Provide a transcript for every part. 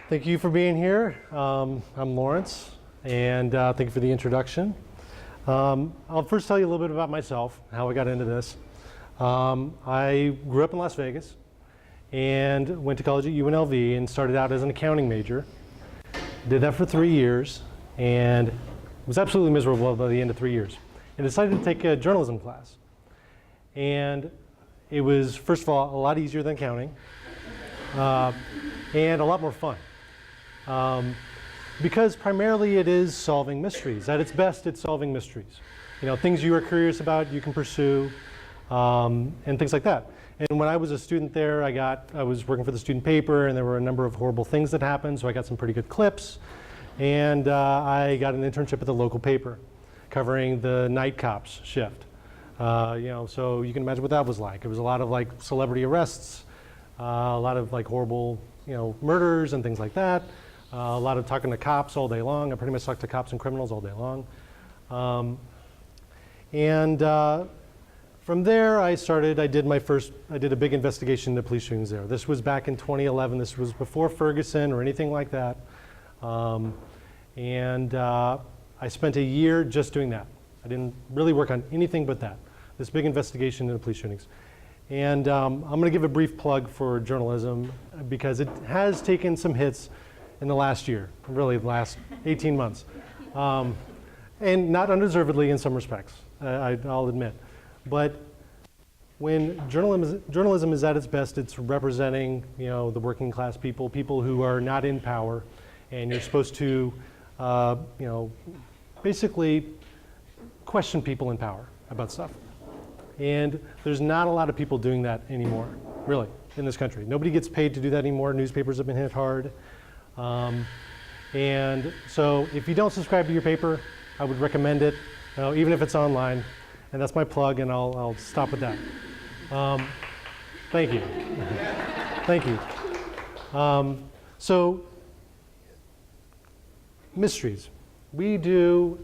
Thank you for being here. I'm Lawrence, and thank you for the introduction. I'll first tell you a little bit about myself, how I got into this. I grew up in Las Vegas and went to college at UNLV and started out as an accounting major. Did that for 3 years and was absolutely miserable by the end of 3 years. And decided to take a journalism class. And it was, first of all, a lot easier than accounting and a lot more fun. Because primarily it is solving mysteries. At its best, it's solving mysteries. You know, things you are curious about, you can pursue, and things like that. And when I was a student there, I was working for the student paper, and there were a number of horrible things that happened, so I got some pretty good clips. And I got an internship at the local paper, covering the night cops shift. So you can imagine what that was like. It was a lot of like celebrity arrests, a lot of like horrible, murders and things like that. A lot of talking to cops all day long. I pretty much talked to cops and criminals all day long. From there, I did a big investigation into police shootings there. This was back in 2011. This was before Ferguson or anything like that. I spent a year just doing that. I didn't really work on anything but that, this big investigation into police shootings. And I'm going to give a brief plug for journalism because it has taken some hits in the last year, really the last 18 months. And not undeservedly in some respects, I'll admit. But when journalism is at its best, it's representing the working class people who are not in power, and you're supposed to basically question people in power about stuff. And there's not a lot of people doing that anymore, really, in this country. Nobody gets paid to do that anymore. Newspapers have been hit hard. And so if you don't subscribe to your paper, I would recommend it, even if it's online. And that's my plug, and I'll stop with that. Thank you. Thank you. So, mysteries. We do,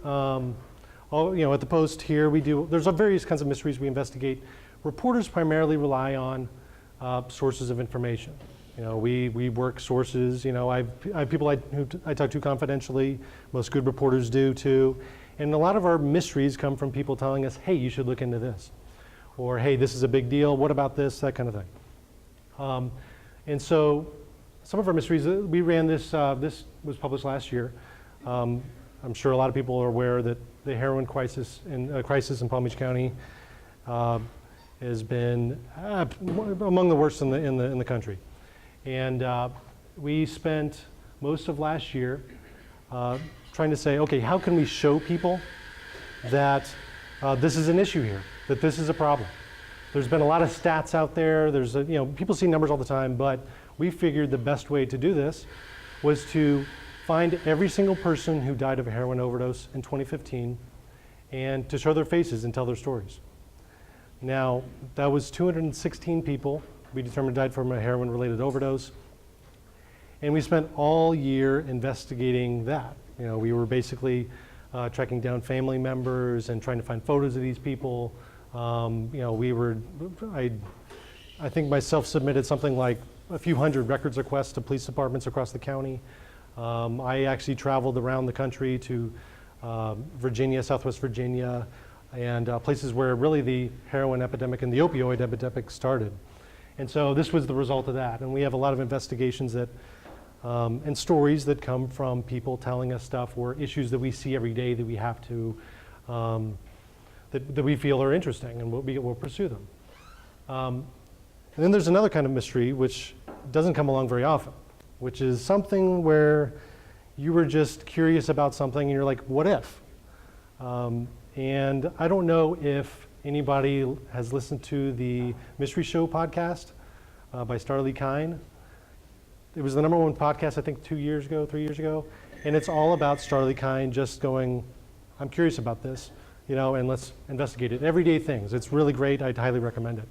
at the Post here, there's various kinds of mysteries we investigate. Reporters primarily rely on sources of information. We work sources. I have people who I talk to confidentially. Most good reporters do too. And a lot of our mysteries come from people telling us, hey, you should look into this. Or, hey, this is a big deal. What about this? That kind of thing. And so some of our mysteries, we ran this, this was published last year. I'm sure a lot of people are aware that the heroin crisis in Palm Beach County has been among the worst in the country. And we spent most of last year trying to say, okay, how can we show people that this is an issue here, that this is a problem? There's been a lot of stats out there. There's people see numbers all the time, but we figured the best way to do this was to find every single person who died of a heroin overdose in 2015 and to show their faces and tell their stories. Now, that was 216 people we determined died from a heroin-related overdose. And we spent all year investigating that. We were basically tracking down family members and trying to find photos of these people. I think myself submitted something like a few hundred records requests to police departments across the county. I actually traveled around the country to Virginia, Southwest Virginia, and places where really the heroin epidemic and the opioid epidemic started. And so this was the result of that. And we have a lot of investigations that, and stories that come from people telling us stuff or issues that we see every day that we have to, that we feel are interesting, and we'll pursue them. And then there's another kind of mystery which doesn't come along very often, which is something where you were just curious about something and you're like, what if? And I don't know if anybody has listened to the Mystery Show podcast by Starlee Kine. It was the #1 podcast, I think 3 years ago. And it's all about Starlee Kine just going, I'm curious about this, and let's investigate it. Everyday things. It's really great. I'd highly recommend it.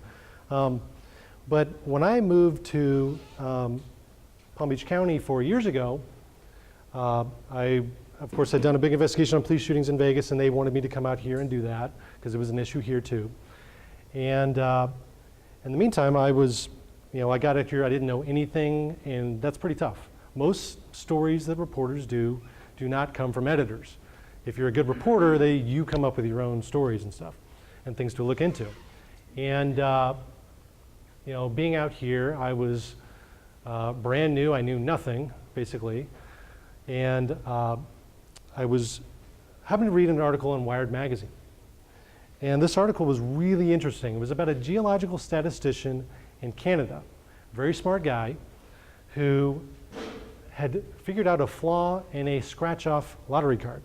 But when I moved to Palm Beach County 4 years ago, I, of course, had done a big investigation on police shootings in Vegas, and they wanted me to come out here and do that because it was an issue here too. And in the meantime, I got out here, I didn't know anything, and that's pretty tough. Most stories that reporters do not come from editors. If you're a good reporter, you come up with your own stories and stuff and things to look into. And you know, being out here, I was brand new. I knew nothing, basically. And I happened to read an article in Wired magazine. And this article was really interesting. It was about a geological statistician in Canada, very smart guy, who had figured out a flaw in a scratch-off lottery card.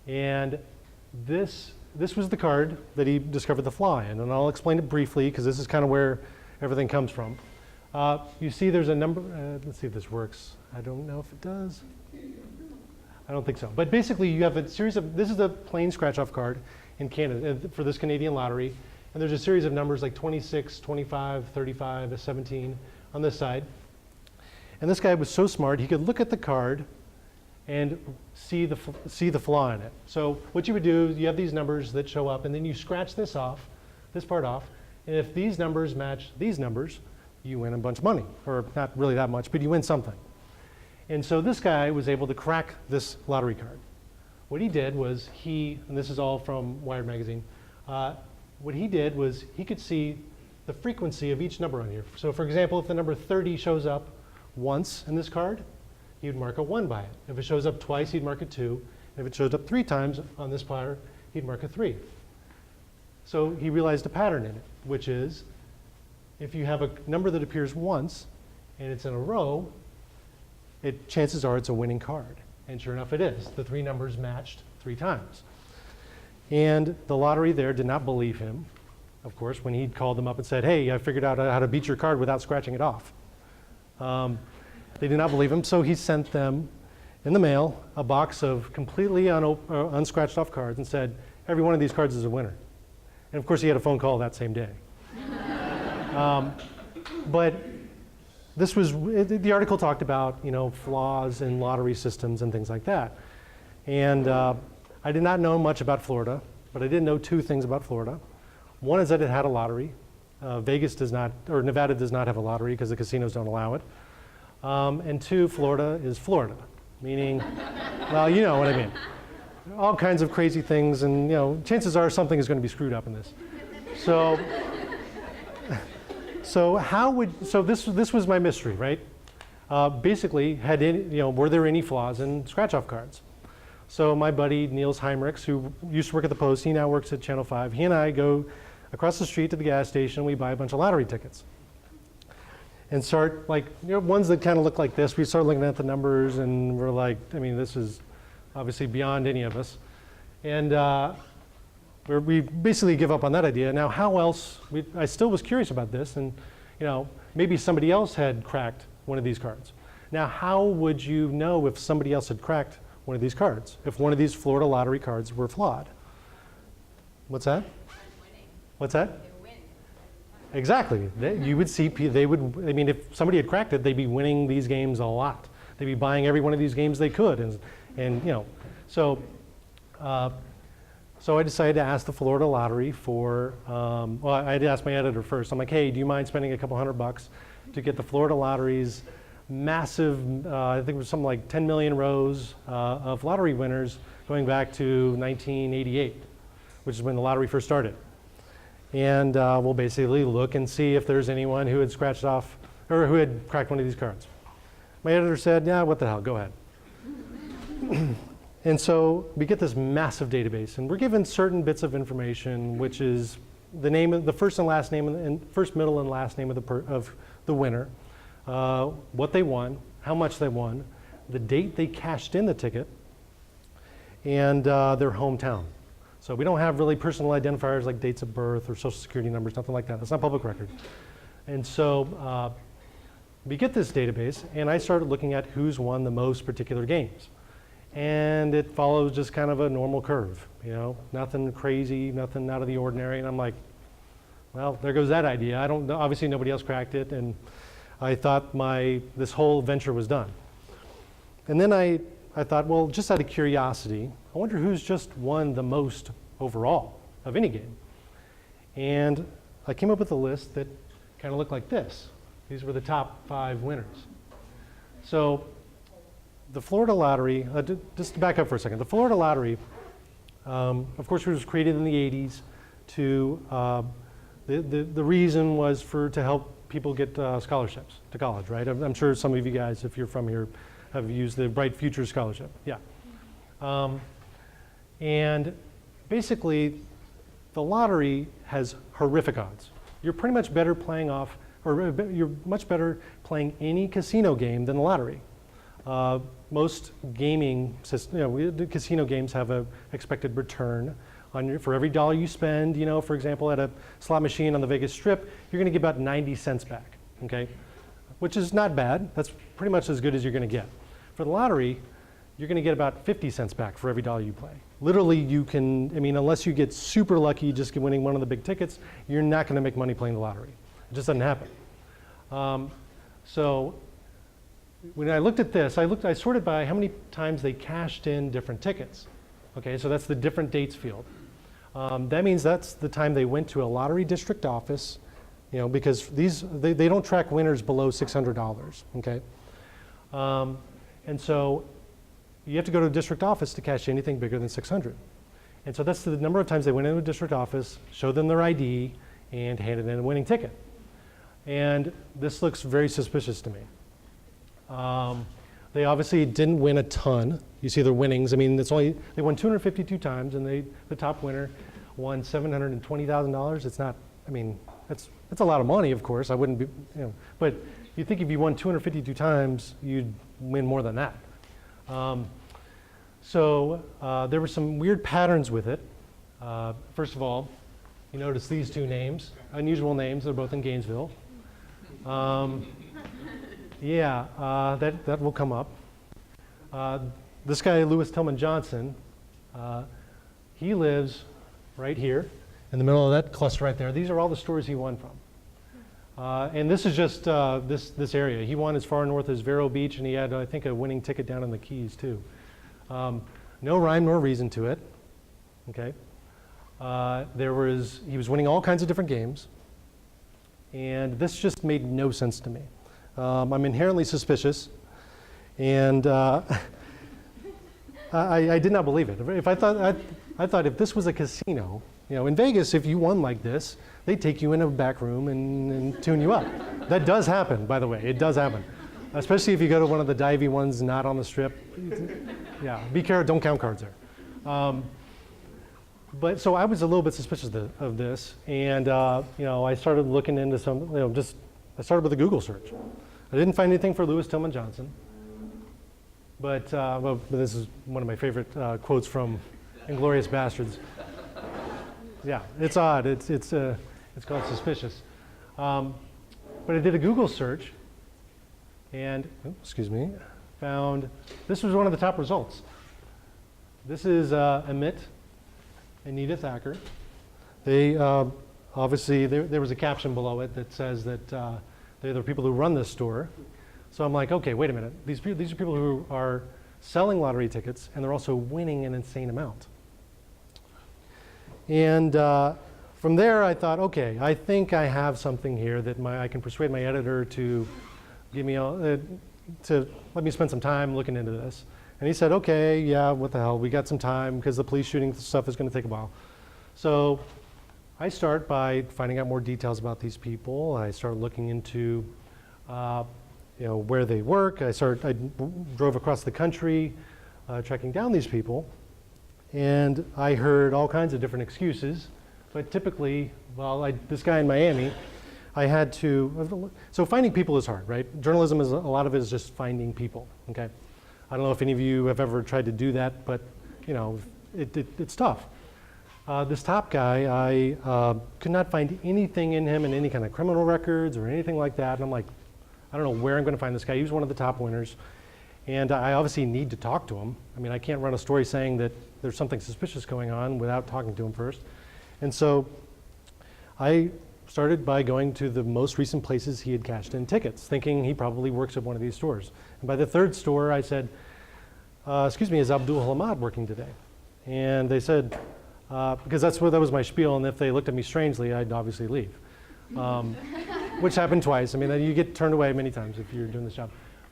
And this was the card that he discovered the flaw in. And I'll explain it briefly, because this is kind of where everything comes from. You see there's a number, let's see if this works. I don't know if it does. I don't think so. But basically, you have a series of, this is a plain scratch-off card in Canada for this Canadian lottery. And there's a series of numbers like 26, 25, 35, 17 on this side. And this guy was so smart, he could look at the card and see the flaw in it. So what you would do is you have these numbers that show up, and then you scratch this part off. And if these numbers match these numbers, you win a bunch of money. Or not really that much, but you win something. And so this guy was able to crack this lottery card. What he did was and this is all from Wired magazine, what he did was he could see the frequency of each number on here. So for example, if the number 30 shows up once in this card, he would mark a 1 by it. If it shows up twice, he'd mark a 2. If it shows up 3 times on this platter, he'd mark a 3. So he realized a pattern in it, which is if you have a number that appears once and it's in a row, chances are it's a winning card. And sure enough, it is. The 3 numbers matched 3 times. And the lottery there did not believe him, of course, when he called them up and said, hey, I figured out how to beat your card without scratching it off. They did not believe him, so he sent them in the mail a box of completely unscratched off cards and said, every one of these cards is a winner. And of course, he had a phone call that same day. But the article talked about, you know, flaws in lottery systems and things like that. And I did not know much about Florida, but I did know 2 things about Florida. One is that it had a lottery. Vegas does not, or Nevada does not have a lottery because the casinos don't allow it. And 2, Florida is Florida, meaning, well, you know what I mean. All kinds of crazy things, and you know, chances are something is going to be screwed up in this. So this was my mystery, right? Basically, were there any flaws in scratch-off cards? So my buddy Niels Heimrichs, who used to work at the Post, he now works at Channel 5. He and I go across the street to the gas station. We buy a bunch of lottery tickets, and start ones that kind of look like this. We start looking at the numbers, and we're like, I mean, this is obviously beyond any of us, and we basically give up on that idea. Now, how else? I still was curious about this, and you know, maybe somebody else had cracked one of these cards. Now, how would you know if somebody else had cracked one of these cards? If one of these Florida lottery cards were flawed? What's that? What's that? Exactly. You would see, I mean, if somebody had cracked it, they'd be winning these games a lot. They'd be buying every one of these games they could, and you know, so I decided to ask the Florida Lottery for, well, I had to ask my editor first. I'm like, hey, do you mind spending a couple $100 to get the Florida Lottery's massive, I think it was something like 10 million rows of lottery winners going back to 1988, which is when the lottery first started. And we'll basically look and see if there's anyone who had scratched off or who had cracked one of these cards. My editor said, yeah, what the hell, go ahead. And so we get this massive database, and we're given certain bits of information, which is the name of the first and last name and first, middle, and last name of the winner, what they won, how much they won, the date they cashed in the ticket, and their hometown. So we don't have really personal identifiers like dates of birth or social security numbers, nothing like that. That's not public record. And so we get this database, and I started looking at who's won the most particular games. And it follows just kind of a normal curve, you know, nothing crazy, nothing out of the ordinary. And I'm like, well, there goes that idea. I don't know, obviously nobody else cracked it, and I thought this whole venture was done. And then I thought, well, just out of curiosity, I wonder who's just won the most overall of any game. And I came up with a list that kind of looked like this. These were the top 5 winners. So the Florida lottery, just to back up for a second, the Florida lottery, of course, it was created in the 80s to, the reason was to help people get scholarships to college, right? I'm sure some of you guys, if you're from here, have used the Bright Future Scholarship, yeah. And basically, the lottery has horrific odds. You're pretty much better playing off, or you're much better playing any casino game than the lottery. Most gaming the casino games have an expected return for every dollar you spend. For example, at a slot machine on the Vegas Strip, you're going to get about 90 cents back, okay? Which is not bad. That's pretty much as good as you're going to get. For the lottery, you're going to get about 50 cents back for every dollar you play. Literally, you can, unless you get super lucky just winning one of the big tickets, you're not going to make money playing the lottery. It just doesn't happen. So when I looked at this, I sorted by how many times they cashed in different tickets. Okay, so that's the different dates field. That means that's the time they went to a lottery district office, because they don't track winners below $600, okay? And so you have to go to a district office to cash anything bigger than 600. And so that's the number of times they went into a district office, showed them their ID, and handed in a winning ticket. And this looks very suspicious to me. They obviously didn't win a ton. You see their winnings. They won 252 times, and the top winner won $720,000. It's not, that's a lot of money, of course. I wouldn't be, but you think if you won 252 times, you'd win more than that. So there were some weird patterns with it. First of all, you notice these two names, unusual names. They're both in Gainesville. That will come up. This guy, Lewis Tillman Johnson, he lives right here in the middle of that cluster right there. These are all the stores he won from. And this is just this area. He won as far north as Vero Beach, and he had, I think, a winning ticket down in the Keys, too. No rhyme nor reason to it, okay? He was winning all kinds of different games, and this just made no sense to me. I'm inherently suspicious, and I did not believe it. I thought if this was a casino, in Vegas, if you won like this, they'd take you in a back room and tune you up. That does happen, by the way. It does happen, especially if you go to one of the divey ones not on the Strip. Yeah, be careful. Don't count cards there. But so I was a little bit suspicious of this, and I started looking into some. I started with a Google search. I didn't find anything for Lewis Tillman Johnson, but this is one of my favorite quotes from *Inglourious Bastards*. Yeah, it's odd. It's called suspicious. But I did a Google search, and found this was one of the top results. This is Amit and Nita Thacker. They obviously there was a caption below it that says that they're the people who run this store. So I'm like, okay, wait a minute. These are people who are selling lottery tickets, and they're also winning an insane amount. And from there, I thought, okay, I think I have something here that I can persuade my editor to give me to let me spend some time looking into this. And he said, okay, yeah, what the hell? We got some time because the police shooting stuff is going to take a while. So I start by finding out more details about these people. I start looking into where they work. I drove across the country tracking down these people. And I heard all kinds of different excuses. But typically, this guy in Miami, I had to, so finding people is hard, right? Journalism a lot of it is just finding people, okay? I don't know if any of you have ever tried to do that, but it's tough. This top guy, I could not find anything in him in any kind of criminal records or anything like that. And I'm like, I don't know where I'm going to find this guy. He was one of the top winners. And I obviously need to talk to him. I can't run a story saying that there's something suspicious going on without talking to him first. And so I started by going to the most recent places he had cashed in tickets, thinking he probably works at one of these stores. And by the third store, I said, excuse me, is Abdul Hamad working today? And they said, because that was my spiel, and if they looked at me strangely, I'd obviously leave, which happened twice. You get turned away many times if you're doing this job.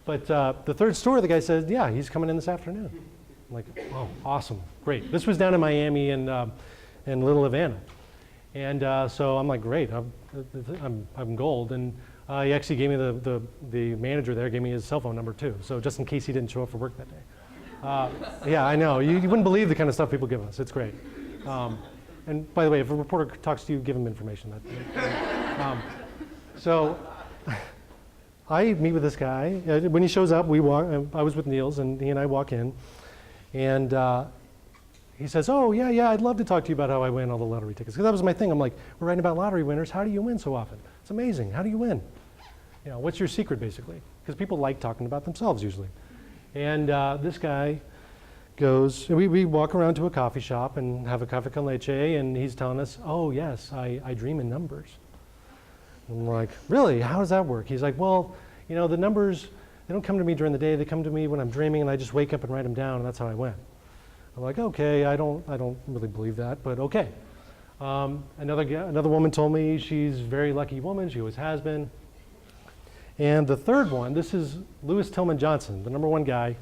But the third store, the guy says, yeah, he's coming in this afternoon. I'm like, oh, awesome, great. This was down in Miami and Little Havana. And so I'm like, great, I'm gold. And he actually gave me the manager there gave me his cell phone number too. So just in case he didn't show up for work that day. Yeah, I know. You wouldn't believe the kind of stuff people give us. It's great. And by the way, if a reporter talks to you, give him information. So I meet with this guy. When he shows up, we walk. I was with Niels, and he and I walk in, and he says, "Oh yeah, I'd love to talk to you about how I win all the lottery tickets." Because that was my thing. I'm like, "We're writing about lottery winners. How do you win so often? It's amazing. How do you win? You know, what's your secret, basically?" Because people like talking about themselves usually. And this guy goes, we walk around to a coffee shop and have a cafe con leche, and he's telling us, "Oh yes, I dream in numbers." I'm like, "Really? How does that work?" He's like, "Well, you know, the numbers, they don't come to me during the day. They come to me when I'm dreaming, and I just wake up and write them down, and that's how I win." I'm like, "Okay, I don't really believe that, but okay." Another woman told me she's a very lucky woman. She always has been. And the third one, this is Lewis Tillman Johnson, the #1 guy.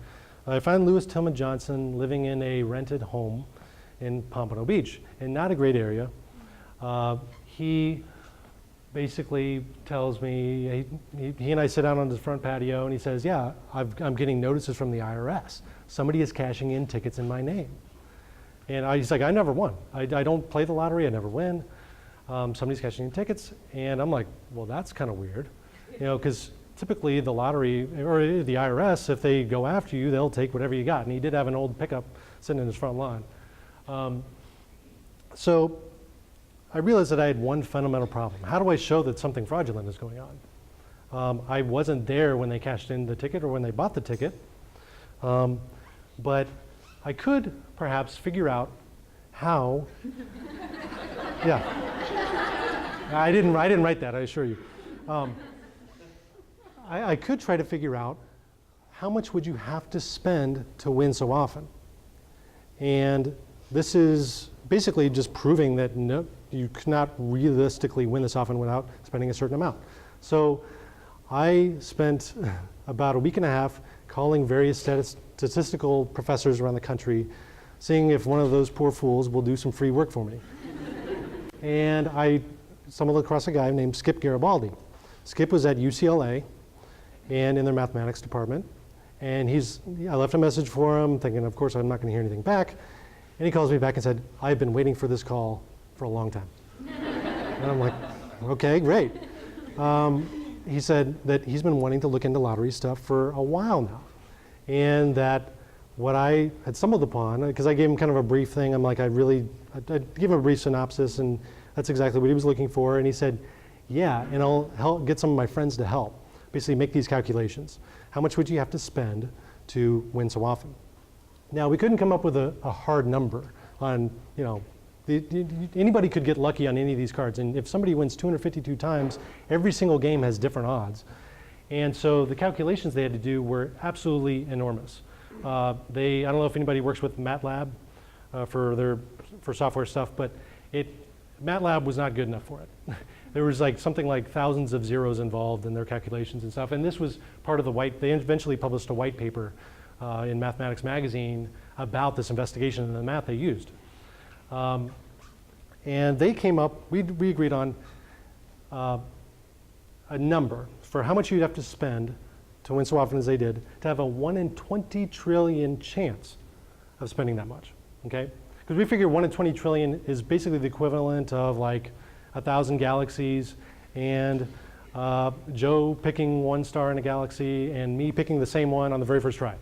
I find Lewis Tillman Johnson living in a rented home in Pompano Beach, and not a great area. He basically tells me, he and I sit out on the front patio, and he says, "Yeah, I'm getting notices from the IRS. Somebody is cashing in tickets in my name." And he's like, "I never won. I don't play the lottery. I never win. Somebody's cashing in tickets." And I'm like, "Well, that's kind of weird." You know, because typically the lottery or the IRS, if they go after you, they'll take whatever you got. And he did have an old pickup sitting in his front lawn. So I realized that I had one fundamental problem. How do I show that something fraudulent is going on? I wasn't there when they cashed in the ticket or when they bought the ticket, but I could perhaps figure out how. Yeah, I didn't write that, I assure you. I could try to figure out how much would you have to spend to win so often. And this is basically just proving that no, you cannot realistically win this often without spending a certain amount. So I spent about a week and a half calling various statistical professors around the country, seeing if one of those poor fools will do some free work for me. And I stumbled across a guy named Skip Garibaldi. Skip was at UCLA and in their mathematics department. And I left a message for him, thinking, of course, I'm not going to hear anything back. And he calls me back and said, "I've been waiting for this call for a long time." And I'm like, okay, great. He said that he's been wanting to look into lottery stuff for a while now. And that what I had stumbled upon, because I gave him kind of a brief thing, I'm like, I gave him a brief synopsis, and that's exactly what he was looking for. And he said, "Yeah, and I'll get some of my friends to help. Basically make these calculations. How much would you have to spend to win so often?" Now, we couldn't come up with a hard number on, you know, anybody could get lucky on any of these cards. And if somebody wins 252 times, every single game has different odds. And so the calculations they had to do were absolutely enormous. I don't know if anybody works with MATLAB for software stuff, but MATLAB was not good enough for it. There was like something like thousands of zeros involved in their calculations and stuff. And this was part of they eventually published a white paper in Mathematics Magazine about this investigation and the math they used. And they came up, we agreed on a number for how much you'd have to spend to win so often as they did, to have a 1 in 20 trillion chance of spending that much, okay? Because we figure 1 in 20 trillion is basically the equivalent of like 1,000 galaxies, and Joe picking one star in a galaxy and me picking the same one on the very first try.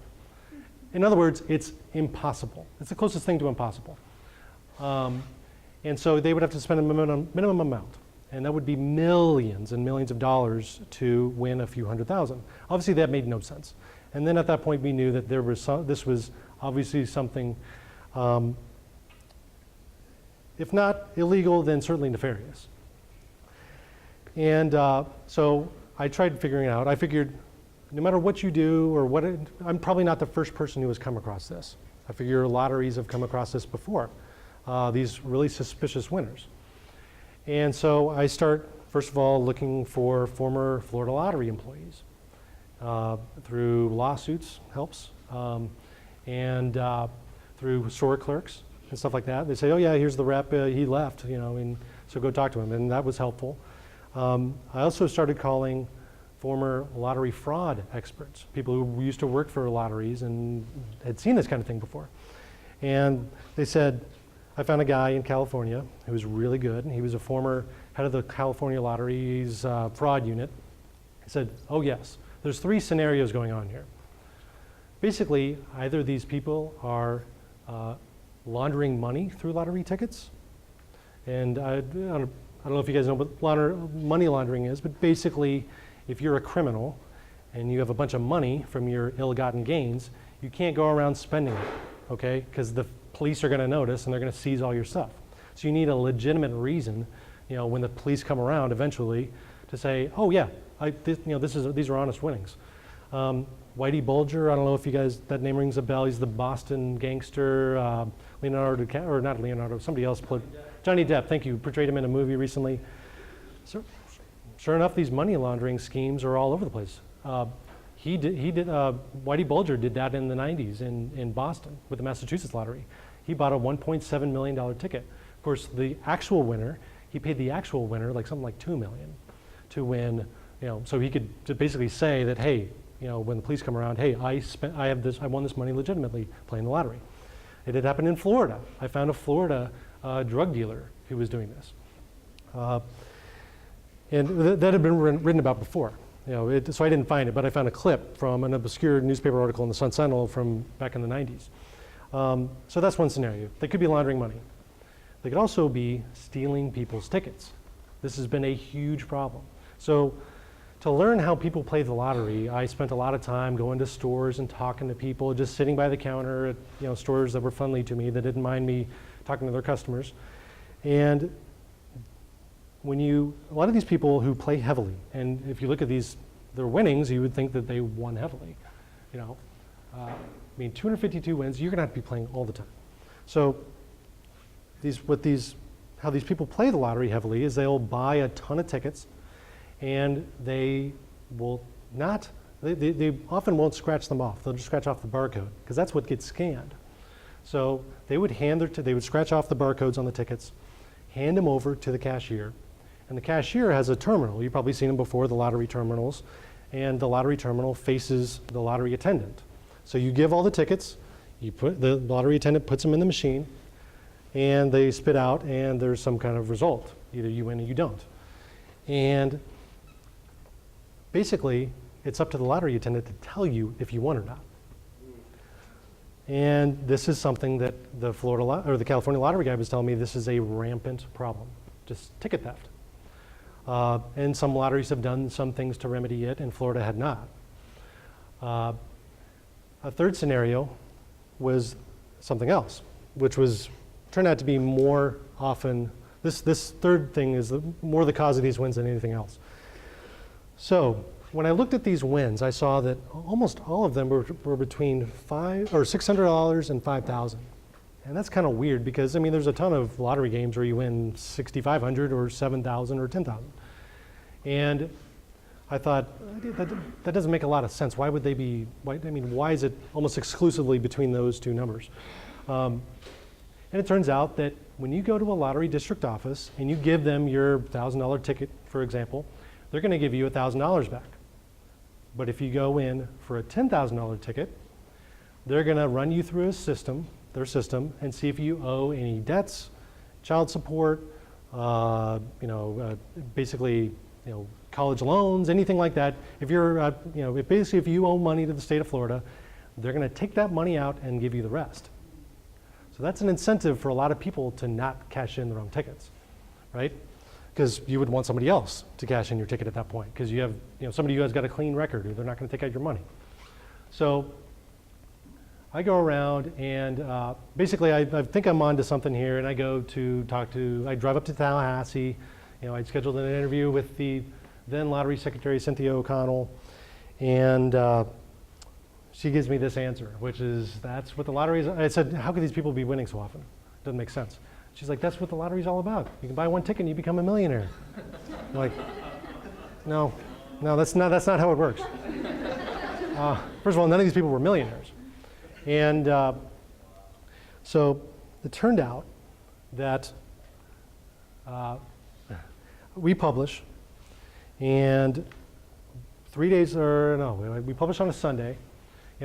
In other words, it's impossible. It's the closest thing to impossible. And so they would have to spend a minimum amount, and that would be millions and millions of dollars to win a few 100,000. Obviously, that made no sense. And then at that point, we knew that this was obviously something, if not illegal, then certainly nefarious. And so I tried figuring it out. I figured no matter what you do or I'm probably not the first person who has come across this. I figure lotteries have come across this before, these really suspicious winners. And so I start, first of all, looking for former Florida lottery employees. through lawsuits helps, and through store clerks and stuff like that. They say, oh yeah, here's the rep, he left, and so go talk to him, and that was helpful. I also started calling former lottery fraud experts, people who used to work for lotteries and had seen this kind of thing before. And they said, I found a guy in California who was really good, and he was a former head of the California Lottery's fraud unit. He said, oh yes, there's 3 scenarios going on here. Basically, either these people are laundering money through lottery tickets, and I don't know if you guys know what money laundering is, but basically, if you're a criminal and you have a bunch of money from your ill-gotten gains, you can't go around spending it, okay? Because the police are going to notice and they're going to seize all your stuff. So you need a legitimate reason, when the police come around eventually, to say, oh yeah, these are honest winnings. Whitey Bulger, I don't know if you guys, that name rings a bell. He's the Boston gangster. Not Leonardo, somebody else played. Johnny Depp, thank you, portrayed him in a movie recently. So, sure enough, these money laundering schemes are all over the place. Whitey Bulger did that in the 90s in Boston with the Massachusetts lottery. He bought a $1.7 million ticket. Of course, the actual winner, he paid the actual winner like something like $2 million to win, so he could basically say that, hey, when the police come around, hey, I won this money legitimately playing the lottery. It had happened in Florida. I found a Florida drug dealer who was doing this. And that had been written about before. So I didn't find it, but I found a clip from an obscure newspaper article in the Sun Sentinel from back in the 90s. So that's one scenario. They could be laundering money. They could also be stealing people's tickets. This has been a huge problem. So to learn how people play the lottery, I spent a lot of time going to stores and talking to people, just sitting by the counter at stores that were friendly to me, that didn't mind me talking to their customers. And a lot of these people who play heavily, and if you look at their winnings, you would think that they won heavily. 252 wins, you're gonna have to be playing all the time. So how these people play the lottery heavily is they'll buy a ton of tickets, and they often won't scratch them off. They'll just scratch off the barcode, because that's what gets scanned. So they would scratch off the barcodes on the tickets, hand them over to the cashier, and the cashier has a terminal. You've probably seen them before, the lottery terminals, and the lottery terminal faces the lottery attendant. So you give all the tickets, the lottery attendant puts them in the machine, and they spit out, and there's some kind of result. Either you win or you don't. And basically, it's up to the lottery attendant to tell you if you won or not. And this is something that the California lottery guy was telling me, this is a rampant problem, just ticket theft. And some lotteries have done some things to remedy it, and Florida had not. A third scenario was something else, which turned out to be more often, this third thing is more the cause of these wins than anything else. So when I looked at these wins, I saw that almost all of them were between $600 and $5,000. And that's kind of weird because, there's a ton of lottery games where you win $6,500 or $7,000 or $10,000. And I thought, that doesn't make a lot of sense. Why would they be, why is it almost exclusively between those two numbers? And it turns out that when you go to a lottery district office and you give them your $1,000 ticket, for example, they're going to give you $1,000 back. But if you go in for a $10,000 ticket, they're going to run you through their system, and see if you owe any debts, child support, basically, college loans, anything like that. If if you owe money to the state of Florida, they're going to take that money out and give you the rest. So that's an incentive for a lot of people to not cash in their own tickets, right? Because you would want somebody else to cash in your ticket at that point, because you have somebody who has got a clean record, or they're not going to take out your money. So I go around and basically I think I'm onto something here, and I go to I drive up to Tallahassee. I scheduled an interview with the then Lottery Secretary Cynthia O'Connell, and she gives me this answer, which is, that's what the lottery is. I said, how could these people be winning so often? Doesn't make sense. She's like, that's what the lottery's all about. You can buy one ticket and you become a millionaire. I'm like, no, that's not how it works. First of all, none of these people were millionaires. And so it turned out that we publish, and 3 days, or no, we publish on a Sunday,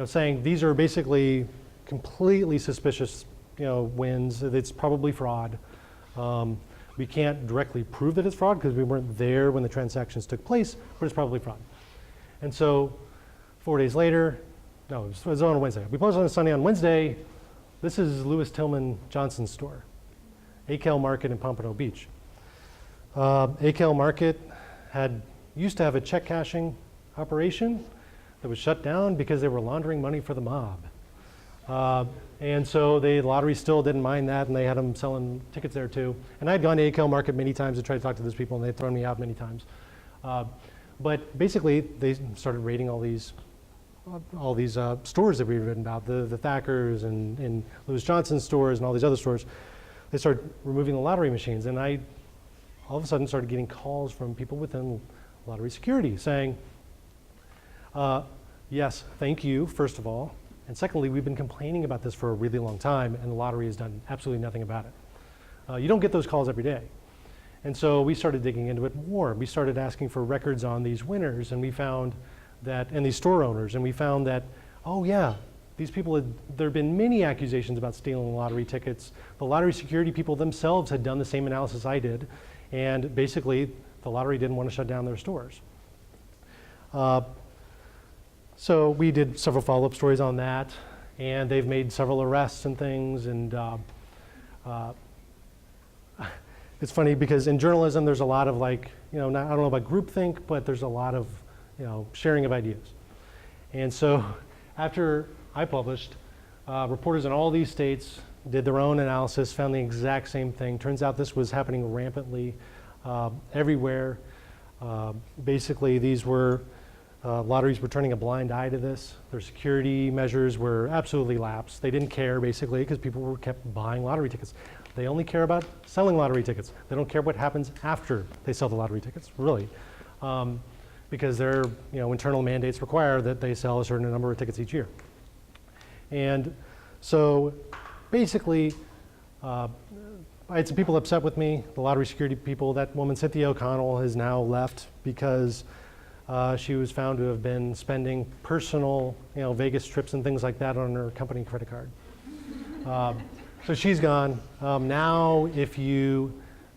saying these are basically completely suspicious, wins. It's probably fraud. We can't directly prove that it's fraud because we weren't there when the transactions took place, but it's probably fraud. And so 4 days later, no, it was on a Wednesday. We published on a Sunday. On Wednesday, this is Louis Tillman Johnson's store, ACAL Market in Pompano Beach. ACAL Market used to have a check cashing operation that was shut down because they were laundering money for the mob. And so the lottery still didn't mind that, and they had them selling tickets there too. And I'd gone to ACAL Market many times to try to talk to those people, and they'd thrown me out many times. But basically, they started raiding all these stores that we've written about, the Thackers and Louis Johnson's stores and all these other stores. They started removing the lottery machines, and I all of a sudden started getting calls from people within lottery security saying, yes, thank you, first of all. And secondly, we've been complaining about this for a really long time, and the lottery has done absolutely nothing about it. You don't get those calls every day. And so we started digging into it more. We started asking for records on these winners, and we found that, and these store owners, and we found that, oh yeah, these people there have been many accusations about stealing lottery tickets. The lottery security people themselves had done the same analysis I did, and basically the lottery didn't want to shut down their stores. So we did several follow-up stories on that, and they've made several arrests and things, and it's funny because in journalism there's a lot of I don't know about groupthink, but there's a lot of sharing of ideas. And so after I published, reporters in all these states did their own analysis, found the exact same thing. Turns out this was happening rampantly everywhere. Basically, these were lotteries were turning a blind eye to this. Their security measures were absolutely lapsed. They didn't care, basically, because people kept buying lottery tickets. They only care about selling lottery tickets. They don't care what happens after they sell the lottery tickets, really, because their internal mandates require that they sell a certain number of tickets each year. And so basically, I had some people upset with me, the lottery security people. That woman, Cynthia O'Connell, has now left because she was found to have been spending personal Vegas trips and things like that on her company credit card. So she's gone. Now, if I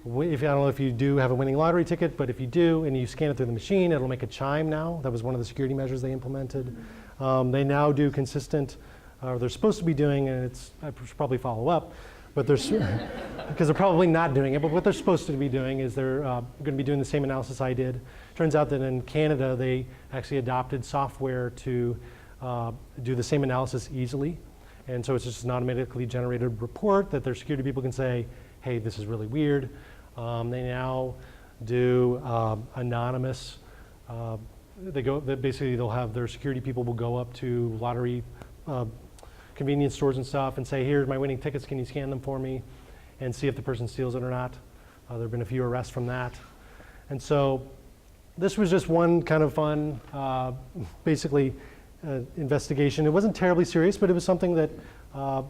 don't know if you do have a winning lottery ticket, but if you do and you scan it through the machine, it'll make a chime now. That was one of the security measures they implemented. They now do consistent, or they're supposed to be doing, and I should probably follow up, but because they're probably not doing it, but what they're supposed to be doing is they're going to be doing the same analysis I did. Turns out that in Canada, they actually adopted software to do the same analysis easily. And so it's just an automatically generated report that their security people can say, hey, this is really weird. They now do anonymous, basically they'll have their security people will go up to lottery convenience stores and stuff and say, here's my winning tickets, can you scan them for me? And see if the person steals it or not. There have been a few arrests from that. And so this was just one kind of fun, basically, investigation. It wasn't terribly serious, but it was something that, why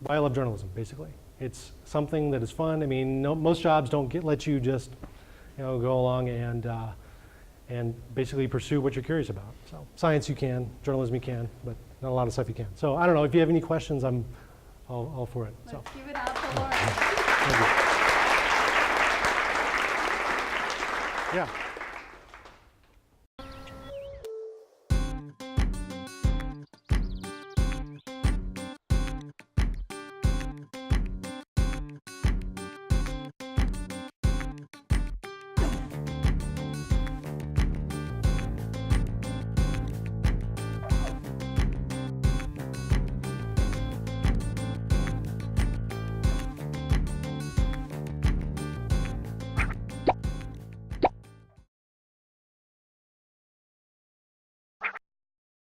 I love journalism, basically. It's something that is fun. I mean, most jobs don't let you just, go along and basically pursue what you're curious about. So science you can, journalism you can, but not a lot of stuff you can. So I don't know, if you have any questions, I'm all for it. Let's give it up for Laura. Yeah.